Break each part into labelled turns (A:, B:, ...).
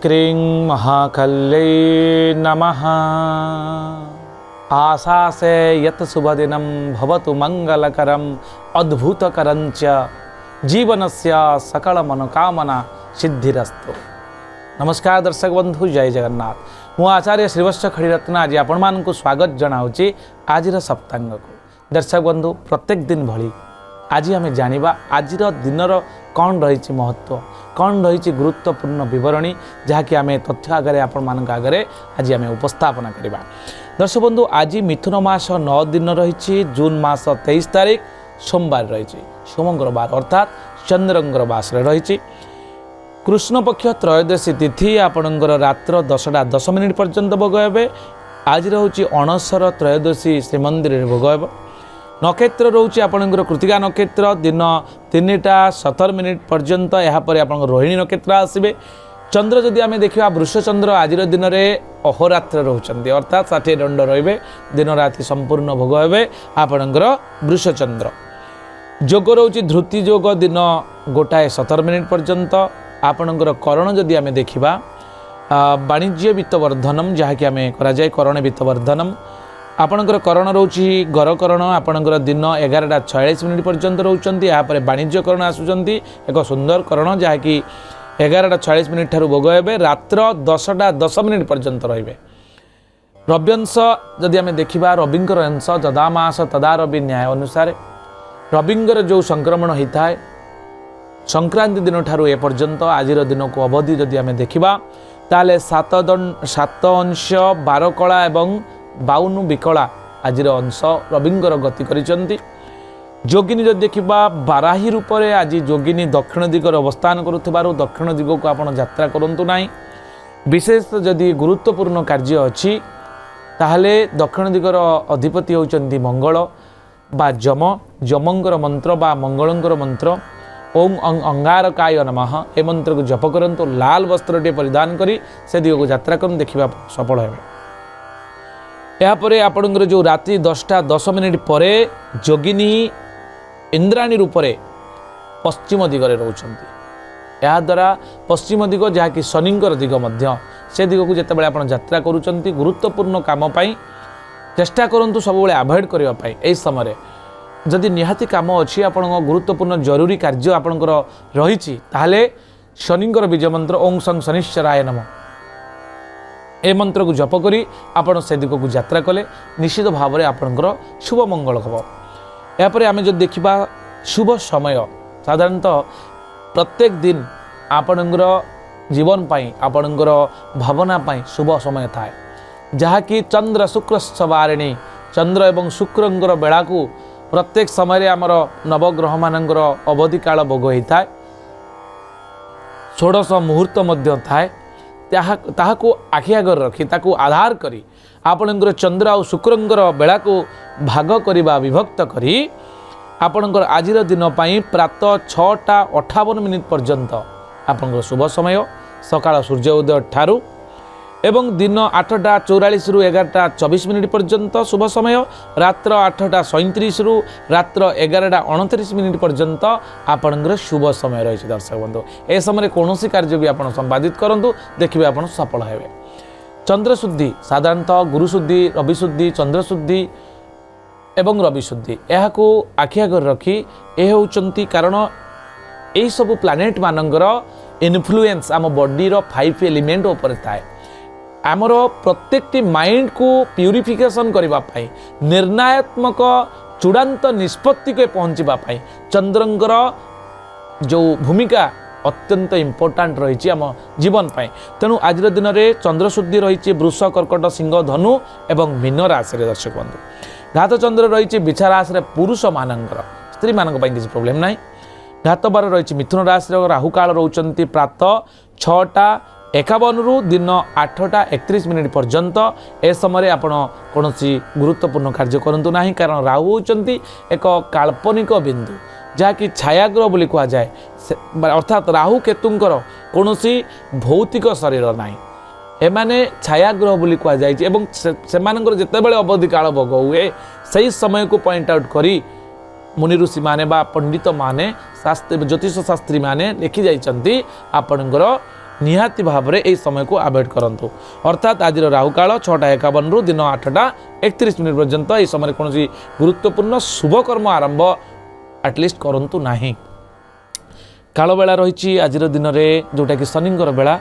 A: क्रीं महाकल्यै नमः। आशासे यत् शुभदिनं भवतु मंगलकरम अद्भुतकरं च जीवनस्य सकल मनोकामना सिद्धिरस्तु। नमस्कार दर्शक बंधु, जय जगन्नाथ। मु आचार्य श्रीवत्स खड़ीरत्न आज आपण मानक स्वागत जनाऊँगी आज सप्तांग को। दर्शक बंधु, प्रत्येक दिन भली आज आम जानिबा आज दिनर कौन रही महत्व, कौन रही गुरुत्वपूर्ण विवरणी जहाँकि आम तथ्य आगे आपण मान आगे आज आम उपस्थापना करवा। दर्शक बंधु, आज मिथुन मास 9 दिन रही, जून मास 23 तारीख सोमवार रही, सोमंगलवार अर्थात चंद्रंगर बास रही। कृष्ण पक्ष त्रयोदशी तिथि आपणकर रात्र 10टा 10 मिनिट पर्यंत भोग हे। आज रोचे अणसर त्रयोदशी श्रीमंदिर भोग हे। नक्षत्र रोचे आपणकर कृतिका नक्षत्र दिन 3टा 17 मिनिट पर्यंत, यापर आप रोहिणी नक्षत्र आसवे। चंद्र जदि आम देखा वृषचंद्र आज दिन में अहोरात्र रोचंती अर्थात 60 दंड रे, दिन राति संपूर्ण भोग हे आपणकर वृषचंद्र। जोग रोचे ध्रुति जोग दिन 1टा 17 मिनिट पर्यंत। आपणकर करण जदि आम देखा वाणिज्य वित्तवर्धनम जहाँकि आम कराए करण वित्तवर्धनम। आपणकर करण रोची गरकरण आपणकर दिन 11टा 46 मिनिट पर्यंत रोचंती। यापर वाणिज्य करण आसुचंती एक सुंदर करण जहाँकि 11टा 46 मिनिट ठारू भोग हे। रात्र 10टा 10 मिनिट पर्यंत रहिबे। रव्यंश जदि आम देखा रविंकर अंश तदा मास तदा रवि न्याय अनुसार रविंगर जो संक्रमण होता है संक्रांति दिन ठारू ए पर्यंत आज दिन को अवधि जदि आम देखा ताले 7 अंश 12 कला एवं 52 विकला आज अंश रविंगर गति करिसेंती। जोगिनी जदि देखा बाराही रूप से आज जोगिनी दक्षिण दिगरे अवस्थान करुथिबारु दक्षिण दिग को आपण यात्रा करंतु नाही। विशेष जदि गुरुत्वपूर्ण कार्य अछि ताहले दक्षिण दिगर अधिपति होचंती मंगल बा जम, जमंगर मंत्र बा मंगलंकर मंत्र ओं अंगारकाय नमः ए मंत्र को जप करंतु। लाल वस्त्रटे परिधान करी से दिग को यात्रा करन देखिबा सफल हेबे। यापर आपणकर जो रात्रि 10टा 10 मिनिट पर जोगिनी इंद्राणी रूप से पश्चिम दिगरे रोचंती। या द्वारा पश्चिम दिग जहाँकि शनिंकर दिग मध्य से दिग को जिते बड़े आप यात्रा करुँच गुरुत्वपूर्ण काम पाई चेष्टा करूँ सब अवॉइड करने। यही समय जदि निहाती काम अच्छी आप गुरुत्वपूर्ण जरूरी कार्य आपणकर रही ताहले शनिंकर बीज मंत्र ओं सं शनिश्चराय नमः ए मंत्र को जप करी आपण से दिग को यात्रा कले निश्चित भाव में आपणकर शुभ मंगल हम। यापर आम जो देखा शुभ समय साधारणतः प्रत्येक दिन आपणकर जीवन पाई आपणकर भावना पाई शुभ समय थाए जहाँकि चंद्र शुक्र सवारिणी चंद्र एवं शुक्रंकर बेला को प्रत्येक समय आमर नवग्रह मानकर अवधि काल भोग होता है। 16 मुहूर्त मध्य थाए ताहाको आखि आगर रखी ताकू आधार करी आपणकर चंद्र और शुक्रंकर बेला को भाग करवा विभक्त करी आपणकर आज दिन पाई प्रातः 6टा 58 मिनिट पर्यंत आपणकर शुभ समय सकाळ सूर्य उदय ठारू एवं दिन 8टा 44 रु 11टा 24 मिनिट पर्यंत शुभ समय। रात्र 8टा 37 रु रात्र 11टा 29 मिनिट पर्यंत आपणकर शुभ समय रही। दर्शक बंधु, ए समय कौन कार्य भी आप संपादित करूँ देखिए आप सफल हेबे। चंद्रशुद्धि साधारणतः गुरुशुद्धि रविशुद्धि चंद्रशुद्धि एवं रविशुद्धि यह आखि आगर रखी ए होचंती कारण यही सब प्लानेट मानकर इन्फ्लुएंस आम बॉडी रो 5 एलिमेंट उपर थाए। आमर प्रत्येक माइंड को प्यूरिफिकेशन करने निर्णयात्मक चूड़ांत निष्पत्ति को पहुँचापी चंद्रंकर जो भूमिका अत्यंत इम्पोर्टाट रही आम जीवन पाई। तेणु आज दिन में चंद्रशुद्धि रही वृष कर्कट सिंह धनु एवं मीन राशि। दर्शक बंधु, घात चंद्र रही बिछा राशि पुरुष मानकर स्त्री मान किसी प्रोब्लेम ना। घात बार रही मिथुन राशि राहुकाल रोचंती प्रातः 6टा 51 रु दिन 8टा 31 मिनिट पर्यंत। ए समय आप कौन गुरुत्वपूर्ण कार्य करूँ ना कारण राहु होचंती एक काल्पनिक बिंदु जहाँकि छायाग्रह बोली कह जाए अर्थात राहु केतुंकर कौन भौतिक शरीर ना एमाने छायाग्रह बोली कह जाए जिते बड़े अवधि काल भोग हुए सही समय को पॉइंट आउट करी मुनि ऋषि माने बा पंडित माने शास्त्री ज्योतिष शास्त्री माने लिखि जाइछन्ति आपणकर निहाती भाव में यही समय को अवॉइड करंतु। अर्थात आज राहुकाल 6:51 रु दिन 8:31 पर्यंत यह समय कौन गुरुत्वपूर्ण शुभकर्म आरंभ एटलिस्ट करंतु नाही। काल बेला रही आज दिन में जोटा कि शनिंगर बेला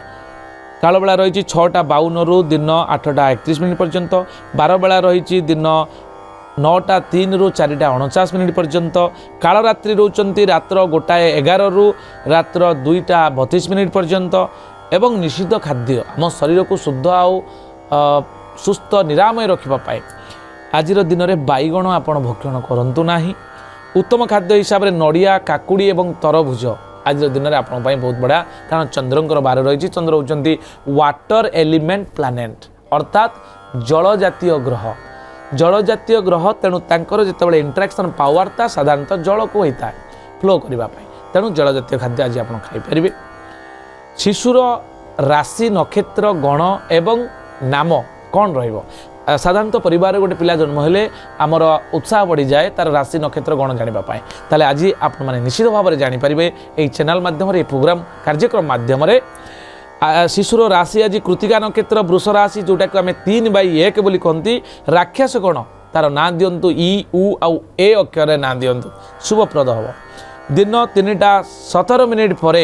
A: काल बेला रही 6:52 रु दिन 8:31 पर्यंत। 12 बेला रही दिन 9:03 रु 4:49 पर्यंत। काल रात्रि रोचंती रात्र 1:11 रु रात्र 2:32 पर्यंत। एवं निषिद्ध खाद्य आम शरीर को शुद्ध आउ सुस्थ निरामय रखापी आज दिन में बैगण आपण भक्षण करंतु नाही। उत्तम खाद्य हिसाब से नड़िया काकुड़ी एवं तरभुज आज दिन में आपण बहुत बढ़िया, कारण चंद्रंकर बार रही। चंद्र होती वाटर एलिमेंट प्लानेट अर्थात जल जातीय ग्रह। जल जातीय ग्रह तेणु तांकर जितेबाला इंटराक्शन पावरटा साधारणतः जल को होता है फ्लो करने, तेणु जल जातीय खाद्य आज आप खाईपर। शिशुर राशि नक्षत्र गण एवं नाम कौन रहिबो? साधारणतः परिवार गोटे पिला जन्म हेले आमर उत्साह बढ़ी जाए तार राशि नक्षत्र गण जानापी। ताले आज आप निश्चित भाव में जानीपर यही चैनल माध्यम प्रोग्राम कार्यक्रम माध्यम शिशुर राशि आज कृतिका नक्षत्र वृष राशि जोटा को आम 3/1 बोली कहती। राक्षस गण तार ना दिंतु इ उ आउ ए अक्षर ना दिंतु शुभप्रद हम। दिन 3:17 पर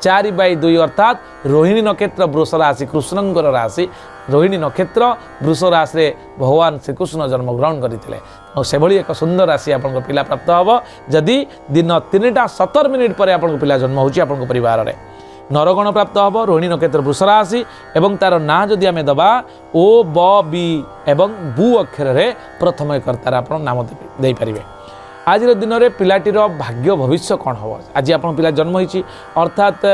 A: 4/2 अर्थात रोहिणी नक्षत्र वृष राशि कृष्णंकर राशि रोहिणी नक्षत्र वृष राशि भगवान श्रीकृष्ण जन्मग्रहण करते से भली एक सुंदर राशि आपन पिला प्राप्त हम जदि दिन 3:17 पर आपन पिला जन्म होची आपन परिवार रे। नरगण प्राप्त हम रोहिणी नक्षत्र वृष राशि एवं तार ना जदि आमे दबा ओ ब बी एवं बु अक्षर रे प्रथम कर्तार आपन नाम दे पारिबे। आज दिन में पिलाटीर भाग्य भविष्य कौन हम? आज आप पिला जन्म होती अर्थात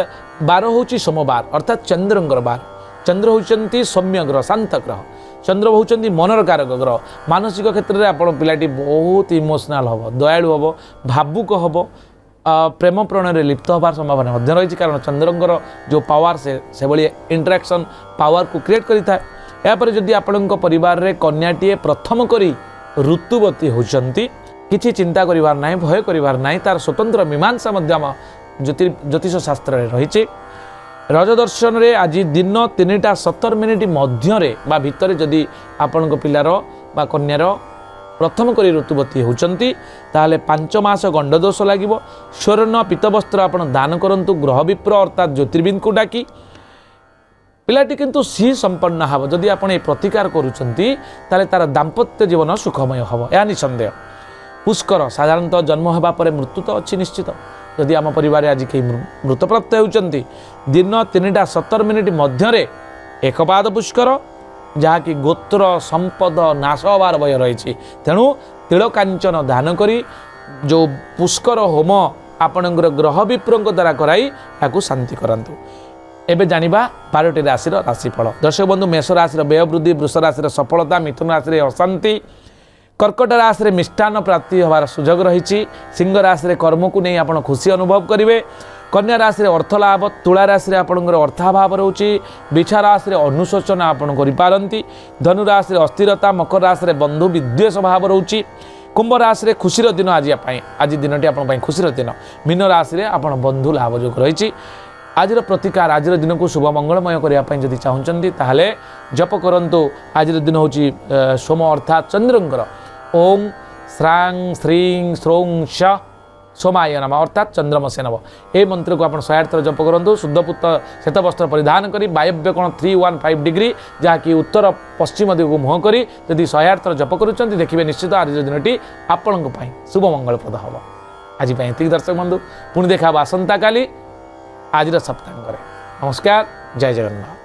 A: बार हूँ सोमवार अर्थात चंद्रंगर बार। चंद्र होती सौम्य ग्रह शांत ग्रह। चंद्र होती मनर कारक ग्रह। मानसिक क्षेत्र में आप पिलाटी बहुत इमोशनाल हम, दयालु हम, भावुक हम, प्रेम प्रणय लिप्त होबार संभावना रही। कारण चंद्रंगर जो पावर से भाई इंटराक्शन पावर को क्रिएट करता है। यापर जदि आपण परिवार रे कन्याटीए प्रथम करी ऋतुवती होती किसी चिंता करिवार नहीं, भय करिवार नहीं, तार स्वतंत्र मीमांसा ज्योतिष शास्त्र रही। रजदर्शन रे आज दिन 3:17 मध्य भितर जदि आपण पिलार बा कन्यार प्रथम करी ऋतुवती होती ताहले 5 मास गंडदोष लगे। स्वर्ण पीतवस्त्र आपण दान करंतु ग्रह विप्र अर्थात ज्योतिर्बिंद को डाकी पिलाटी किंतु सी संपन्न हम। जदि आपण ए प्रतिकार करूछंती ताले तार दाम्पत्य जीवन सुखमय हम, या निसंदेह। पुष्कर साधारणतः जन्म होगा पर मृत्यु तो अच्छी निश्चित। जदि आम परिवार आज कहीं मृतप्राप्त होती दिन 3:17 मध्य एकपाद पुष्कर जहाँकि गोत्र संपद नाश हबार भय रही। तेणु तिलकांचन दान करी जो पुष्कर होम आपणकर ग्रह विप्र द्वारा कराई या शांति करंतु। एबे जानिबा 12टी राशि राशिफल। दर्शक बंधु मेष राशि व्यय वृद्धि, वृष राशि सफलता, मिथुन राशि अशांति, कर्कट राशि मिष्टान प्राप्ति होबार सुजोग रही। सिंह राशि कर्म को नहीं आप खुशी अनुभव करेंगे। कन्या राशि अर्थ लाभ, तुला राशि आपंकर अर्थाभाव रोचे, बिछा राशि अनुशोचना आपन करिपारंती, धनु राशि अस्थिरता, मकर राशि बंधु विद्वेष भाव रोचे, कुंभ राशि खुशीर दिन आज दिनटी आप खुशीर दिन, मीन राशि आप बंधु लाभ जोग रही। आज प्रतिकार आज दिन को शुभ मंगलमय करने जदि चाहते ताहले जप करंतु। आज दिन हूँ सोम अर्थात चंद्रंकर ओं श्रां श्रीं स्रों श सोमाय नम अर्थात चंद्रमसे नम ए मंत्र को आप 108 जप करूँ। शुद्धपुत श्वेत वस्त्र परिधान करी वायव्य कोण 315 डिग्री जहाँकि उत्तर पश्चिम दिग को मुह करी जदि 108 जप करुँच देखिए निश्चित आज दिनटी आपण शुभ मंगलप्रद हम। आज ये दर्शक बंधु पुणी देखा आसंता काली आज सप्ताह। नमस्कार, जय जगन्नाथ।